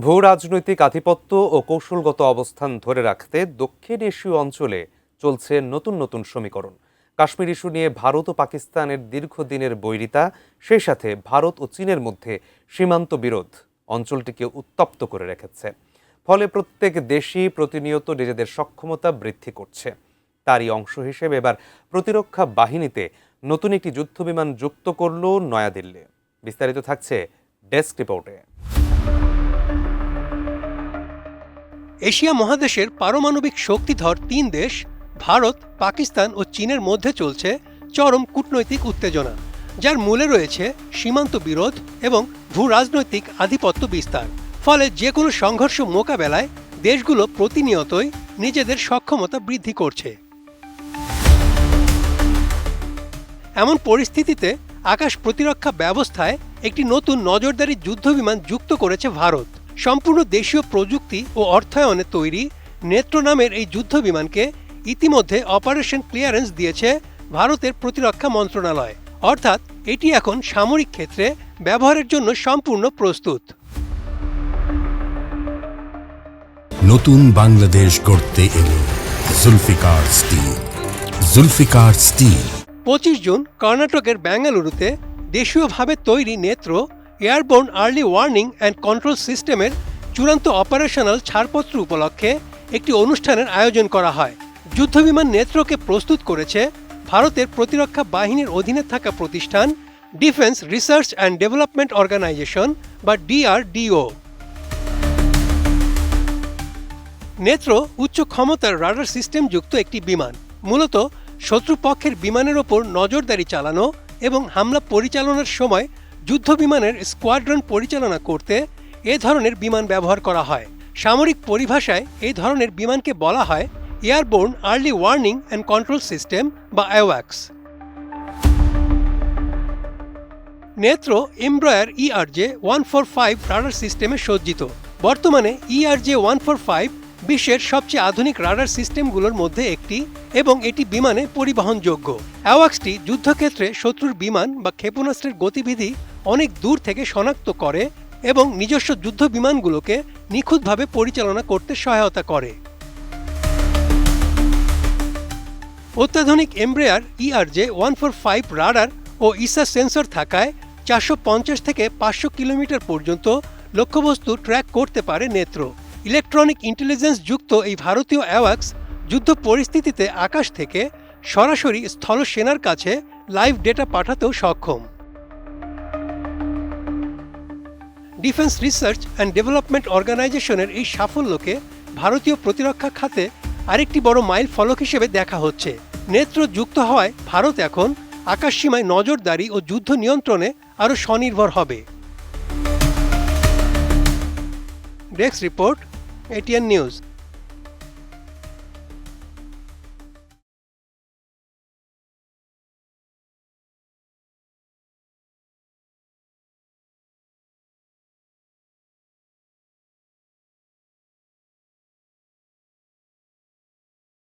ভূ রাজনৈতিক আধিপত্য ও কৌশলগত অবস্থান ধরে রাখতে দক্ষিণ এশীয় অঞ্চলে চলছে নতুন নতুন সমীকরণ। কাশ্মীর ইস্যু নিয়ে ভারত ও পাকিস্তানের দীর্ঘদিনের বৈরিতা, সেই সাথে ভারত ও চীনের মধ্যে সীমান্ত বিরোধ অঞ্চলটিকে উত্তপ্ত করে রেখেছে। ফলে প্রত্যেক দেশই প্রতিনিয়ত নিজেদের সক্ষমতা বৃদ্ধি করছে। তারই অংশ হিসেবে এবার প্রতিরক্ষা বাহিনীতে নতুন একটি যুদ্ধবিমান যুক্ত করল নয়াদিল্লি। বিস্তারিত থাকছে ডেস্ক রিপোর্টে। এশিয়া মহাদেশের পারমাণবিক শক্তিধর তিন দেশ ভারত, পাকিস্তান ও চীনের মধ্যে চলছে চরম কূটনৈতিক উত্তেজনা, যার মূলে রয়েছে সীমান্ত বিরোধ এবং ভূ রাজনৈতিক আধিপত্য বিস্তার। ফলে যে কোনো সংঘর্ষ মোকাবেলায় দেশগুলো প্রতিনিয়তই নিজেদের সক্ষমতা বৃদ্ধি করছে। এমন পরিস্থিতিতে আকাশ প্রতিরক্ষা ব্যবস্থায় একটি নতুন নজরদারি যুদ্ধবিমান যুক্ত করেছে ভারত। সম্পূর্ণ দেশীয় প্রযুক্তি ও অর্থায়নে তৈরি নেত্র নামের এই যুদ্ধবিমানকে ইতিমধ্যে অপারেশন ক্লিয়ারেন্স দিয়েছে ভারতের প্রতিরক্ষা মন্ত্রণালয়, অর্থাৎ এটি এখন সামরিক ক্ষেত্রে ব্যবহারের জন্য সম্পূর্ণ প্রস্তুত। নতুন বাংলাদেশ গড়তে এলো জুলফিকার স্টিল। জুলফিকার স্টিল 25 জুন কর্ণাটকের বেঙ্গালুরুতে দেশীয়ভাবে তৈরি Netra airborne early warning and control সিস্টেমের চূড়ান্ত অপারেশনাল ছাড়পত্র উপলক্ষে একটি অনুষ্ঠানের আয়োজন করা হয়। যুদ্ধবিমান নেত্রকে প্রস্তুত করেছে ভারতের প্রতিরক্ষা বাহিনীর অধীনে থাকা প্রতিষ্ঠান defence research and development organisation বা DRDO। নেত্র উচ্চ ক্ষমতার রাডার সিস্টেম যুক্ত একটি বিমান, মূলত শত্রুপক্ষের বিমানের ওপর নজরদারি চালানো এবং হামলা পরিচালনার সময় যুদ্ধ বিমানের স্কোয়াড্রন পরিচালনা করতে এ ধরনের বিমান ব্যবহার করা হয়। সামরিক পরিভাষায় এই ধরনের বিমানকে বলা হয় airborne early warning and control system বা AWACS। নেত্র এমব্রয়ার ERJ-145 রাডার সিস্টেমে সজ্জিত। বর্তমানে ERJ-145 বিশ্বের সবচেয়ে আধুনিক রাডার সিস্টেমগুলোর মধ্যে একটি এবং এটি বিমানে পরিবহনযোগ্য। AWACSটি যুদ্ধক্ষেত্রে শত্রুর বিমান বা ক্ষেপণাস্ত্রের গতিবিধি অনেক দূর থেকে শনাক্ত করে এবং নিজস্ব যুদ্ধ বিমানগুলোকে নিখুঁতভাবে পরিচালনা করতে সহায়তা করে। অত্যাধুনিক এমব্রয়ার ERJ-145 রাডার ও ইসা সেন্সর থাকায় 450 থেকে 500 কিলোমিটার পর্যন্ত লক্ষ্যবস্তু ট্র্যাক করতে পারে নেত্র। ইলেকট্রনিক ইন্টেলিজেন্স যুক্ত এই ভারতীয় AWACS যুদ্ধ পরিস্থিতিতে আকাশ থেকে সরাসরি স্থল সেনার কাছে লাইভ ডেটা পাঠাতেও সক্ষম। ডিফেন্স রিসার্চ অ্যান্ড ডেভেলপমেন্ট অর্গানাইজেশনের এই সাফল্যকে ভারতীয় প্রতিরক্ষা খাতে আরেকটি বড় মাইল ফলক হিসেবে দেখা হচ্ছে। নেত্র যুক্ত হওয়ায় ভারত এখন আকাশসীমায় নজরদারি ও যুদ্ধ নিয়ন্ত্রণে আরও স্বনির্ভর হবে। Desk report, ATN news.